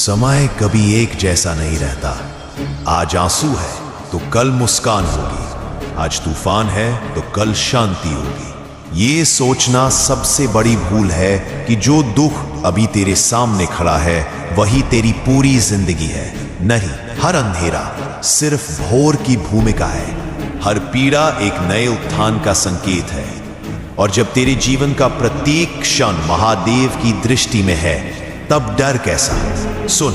समय कभी एक जैसा नहीं रहता। आज आंसू है तो कल मुस्कान होगी, आज तूफान है तो कल शांति होगी। ये सोचना सबसे बड़ी भूल है कि जो दुख अभी तेरे सामने खड़ा है वही तेरी पूरी जिंदगी है। नहीं, हर अंधेरा सिर्फ भोर की भूमिका है, हर पीड़ा एक नए उत्थान का संकेत है। और जब तेरे जीवन का प्रत्येक क्षण महादेव की दृष्टि में है, तब डर कैसा? सुन,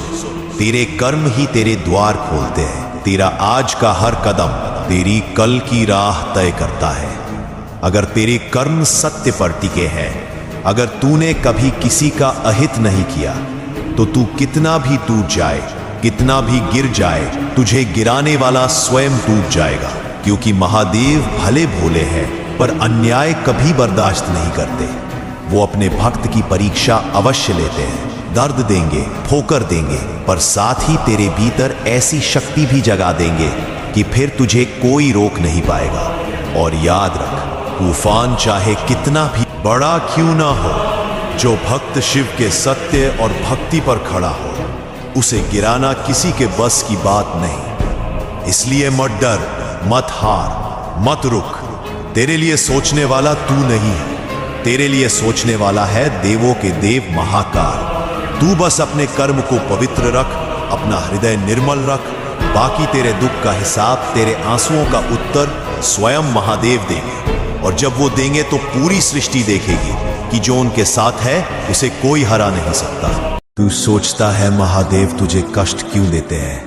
तेरे कर्म ही तेरे द्वार खोलते हैं। तेरा आज का हर कदम तेरी कल की राह तय करता है। अगर तेरे कर्म सत्य पर टिके हैं, अगर तूने कभी किसी का अहित नहीं किया, तो तू कितना भी टूट जाए, कितना भी गिर जाए, तुझे गिराने वाला स्वयं टूट जाएगा। क्योंकि महादेव भले भोले हैं, पर अन्याय कभी बर्दाश्त नहीं करते। वो अपने भक्त की परीक्षा अवश्य लेते हैं, दर्द देंगे, ठोकर देंगे, पर साथ ही तेरे भीतर ऐसी शक्ति भी जगा देंगे कि फिर तुझे कोई रोक नहीं पाएगा। और याद रख, तूफान चाहे कितना भी बड़ा क्यों ना हो, जो भक्त शिव के सत्य और भक्ति पर खड़ा हो, उसे गिराना किसी के बस की बात नहीं। इसलिए मत डर, मत हार, मत रुक। तेरे लिए सोचने वाला तू नहीं है, तेरे लिए सोचने वाला है देवों के देव महाकाल। तू बस अपने कर्म को पवित्र रख, अपना हृदय निर्मल रख। बाकी तेरे दुख का हिसाब, तेरे आंसुओं का उत्तर स्वयं महादेव देंगे। और जब वो देंगे तो पूरी सृष्टि देखेगी कि जो उनके साथ है उसे कोई हरा नहीं सकता। तू सोचता है महादेव तुझे कष्ट क्यों देते हैं?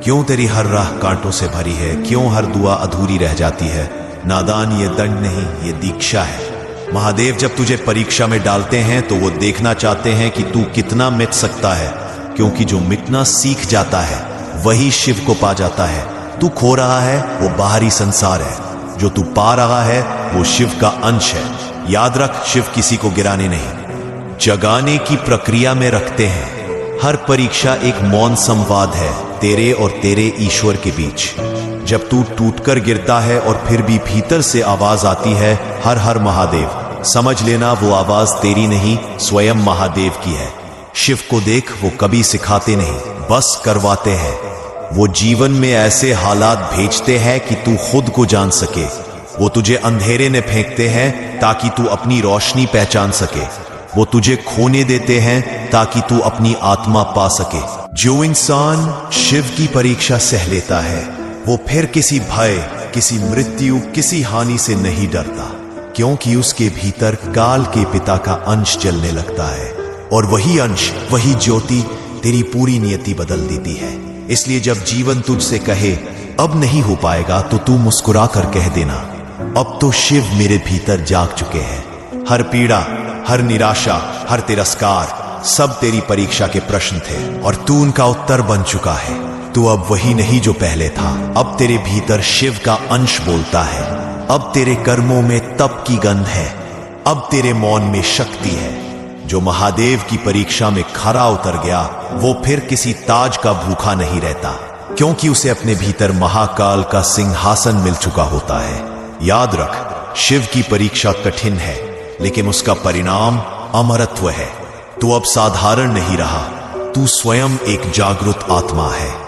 क्यों तेरी हर राह कांटों से भरी है? क्यों हर दुआ अधूरी रह जाती है? नादान, ये दंड नहीं, ये दीक्षा है। महादेव जब तुझे परीक्षा में डालते हैं तो वो देखना चाहते हैं कि तू कितना मिट सकता है। क्योंकि जो मिटना सीख जाता है वही शिव को पा जाता है। तू खो रहा है वो बाहरी संसार है, जो तू पा रहा है वो शिव का अंश है। याद रख, शिव किसी को गिराने नहीं, जगाने की प्रक्रिया में रखते हैं। हर परीक्षा एक मौन संवाद है तेरे और तेरे ईश्वर के बीच। जब तू टूटकर गिरता है और फिर भी भीतर से आवाज आती है, हर हर महादेव, समझ लेना वो आवाज तेरी नहीं, स्वयं महादेव की है। शिव को देख, वो कभी सिखाते नहीं, बस करवाते हैं। वो जीवन में ऐसे हालात भेजते हैं कि तू खुद को जान सके। वो तुझे अंधेरे में फेंकते हैं ताकि तू अपनी रोशनी पहचान सके। वो तुझे खोने देते हैं ताकि तू अपनी आत्मा पा सके। जो इंसान शिव की परीक्षा सह लेता है, वो फिर किसी भय, किसी मृत्यु, किसी हानि से नहीं डरता। क्योंकि उसके भीतर काल के पिता का अंश जलने लगता है, और वही अंश, वही ज्योति तेरी पूरी नियति बदल देती है। इसलिए जब जीवन तुझसे कहे अब नहीं हो पाएगा, तो तू मुस्कुरा कर कह देना, अब तो शिव मेरे भीतर जाग चुके हैं। हर पीड़ा, हर निराशा, हर तिरस्कार, सब तेरी परीक्षा के प्रश्न थे और तू उनका उत्तर बन चुका है। तू अब वही नहीं जो पहले था। अब तेरे भीतर शिव का अंश बोलता है। अब तेरे कर्मों में तप की गंध है। अब तेरे मौन में शक्ति है। जो महादेव की परीक्षा में खरा उतर गया, वो फिर किसी ताज का भूखा नहीं रहता, क्योंकि उसे अपने भीतर महाकाल का सिंहासन मिल चुका होता है। याद रख, शिव की परीक्षा कठिन है, लेकिन उसका परिणाम अमरत्व है। तू अब साधारण नहीं रहा, तू स्वयं एक जागृत आत्मा है।